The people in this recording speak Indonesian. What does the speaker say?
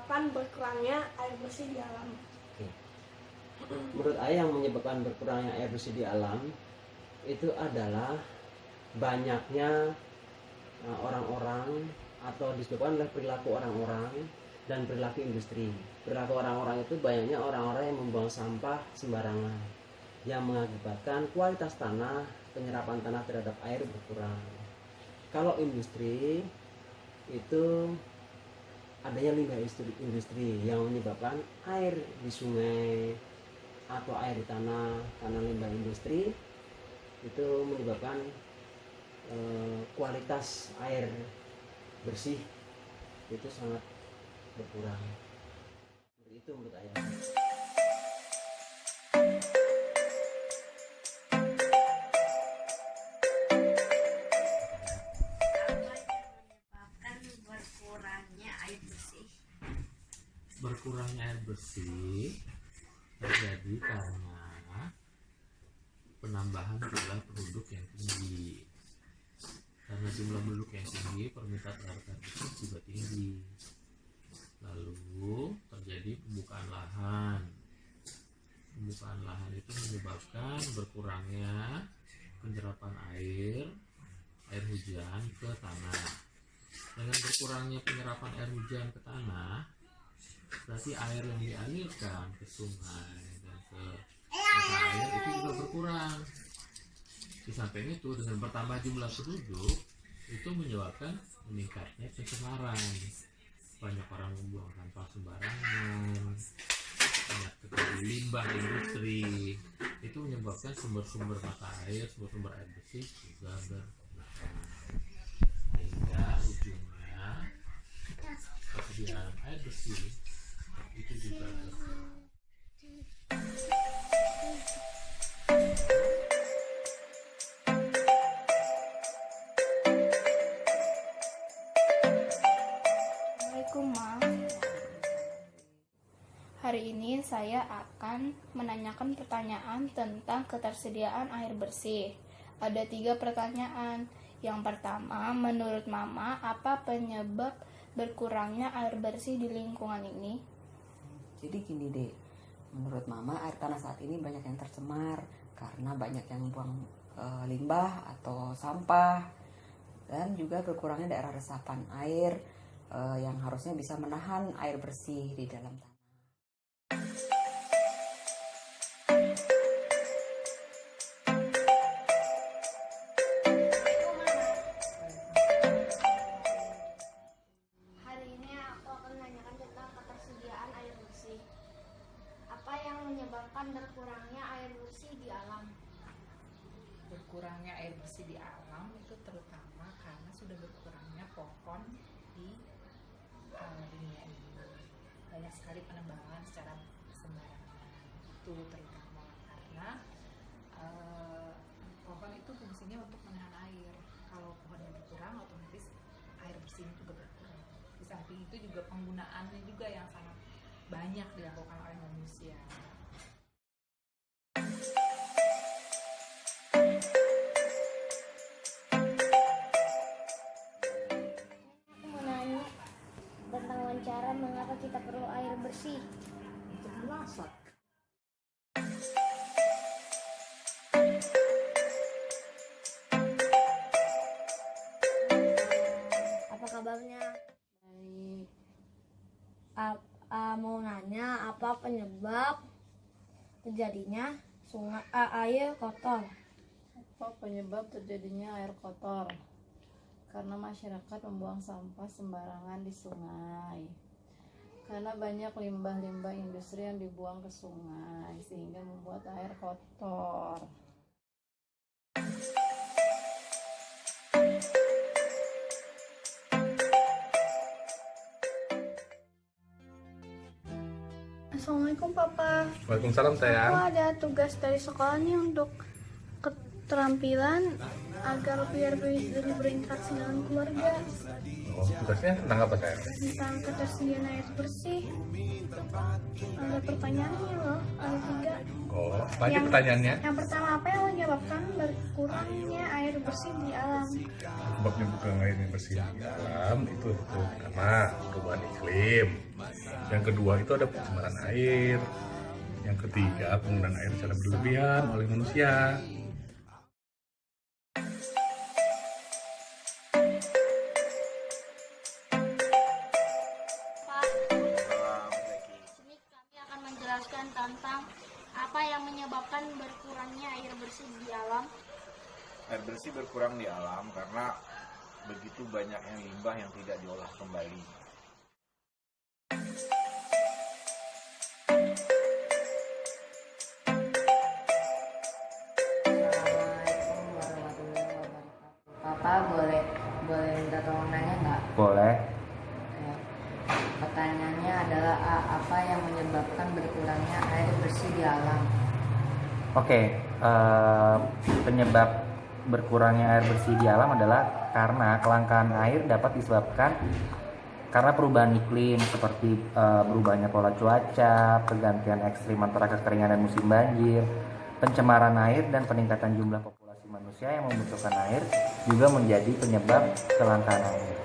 menyebabkan berkurangnya air bersih di alam? Oke. Menurut Ayah, yang menyebabkan berkurangnya air bersih di alam itu adalah banyaknya orang-orang, atau disebabkan oleh perilaku orang-orang dan perilaku industri. Perilaku orang-orang itu banyaknya orang-orang yang membuang sampah sembarangan, yang mengakibatkan kualitas tanah, penyerapan tanah terhadap air berkurang. Kalau industri itu adanya limbah industri yang menyebabkan air di sungai atau air di tanah karena limbah industri itu menyebabkan kualitas air bersih itu sangat berkurang. Itu menurut Ayah. Berkurangnya air bersih terjadi karena penambahan jumlah penduduk yang tinggi. Karena jumlah penduduk yang tinggi, permintaan terhadap air bersih juga tinggi. Lalu terjadi pembukaan lahan. Pembukaan lahan itu menyebabkan berkurangnya penyerapan air hujan ke tanah. Dengan berkurangnya penyerapan air hujan ke tanah, berarti air yang dialirkan ke sungai dan ke mata air itu juga berkurang. Di samping itu, dengan bertambah jumlah penduduk itu menyebabkan meningkatnya pencemaran. Banyak orang membuang sampah sembarangan, banyak terjadi limbah industri, itu menyebabkan sumber-sumber mata air, sumber-sumber air bersih juga berkurang, sehingga ujungnya persediaan air bersih itu juga berkurang. Assalamualaikum, Ma. Hari ini saya akan menanyakan pertanyaan tentang ketersediaan air bersih. Ada 3 pertanyaan. Yang pertama, menurut Mama, apa penyebab berkurangnya air bersih di lingkungan ini? Jadi gini deh, menurut Mama air tanah saat ini banyak yang tercemar karena banyak yang buang limbah atau sampah, dan juga berkurangnya daerah resapan air yang harusnya bisa menahan air bersih di dalam tanah. Hari ini aku akan menanyakan tentang ketersediaan air bersih. Apa yang menyebabkan berkurangnya air bersih di alam? Berkurangnya air bersih di alam itu terutama karena sudah berkurangnya pohon di dunia ini. Banyak sekali penebangan secara sembarangan, itu terutama karena pohon itu fungsinya untuk menahan air. Kalau pohonnya berkurang, otomatis air bersih juga berkurang. Di samping itu juga penggunaannya juga yang sangat banyak dilakukan oleh manusia. Aku mau nanya tentang wawancara mengapa kita perlu air bersih. Untuk memasak. Apa kabarnya? Baik. Mau nanya apa penyebab terjadinya air kotor? Apa penyebab terjadinya air kotor? Karena masyarakat membuang sampah sembarangan di sungai. Karena banyak limbah-limbah industri yang dibuang ke sungai sehingga membuat air kotor. Assalamualaikum, Papa. Waalaikumsalam Aku sayang. ada tugas dari sekolah nih untuk keterampilan agar biar berinteraksi dengan keluarga. Oh, tugasnya tentang apa sayang? Tentang ketersediaan air bersih. Ada pertanyaannya loh, ada 3. Oh, apa aja pertanyaannya? Yang pertama, apa yang menyebabkan berkurangnya air bersih di alam? Sebabnya bukan air yang bersih di alam itu karena perubahan iklim. Yang kedua itu ada pencemaran air. Yang ketiga, penggunaan air secara berlebihan oleh manusia. Sini kami akan menjelaskan tentang apa yang menyebabkan berkurangnya air bersih di alam. Air bersih berkurang di alam karena begitu banyaknya limbah yang tidak diolah kembali. Assalamualaikum warahmatullahi wabarakatuh. Papa boleh minta tolong nanya nggak? Boleh. Pertanyaannya adalah apa yang menyebabkan berkurangnya air bersih di alam? Oke, penyebab berkurangnya air bersih di alam adalah karena kelangkaan air dapat disebabkan karena perubahan iklim seperti berubahnya pola cuaca, pergantian ekstrim antara kekeringan dan musim banjir, pencemaran air dan peningkatan jumlah populasi manusia yang membutuhkan air juga menjadi penyebab kelangkaan air.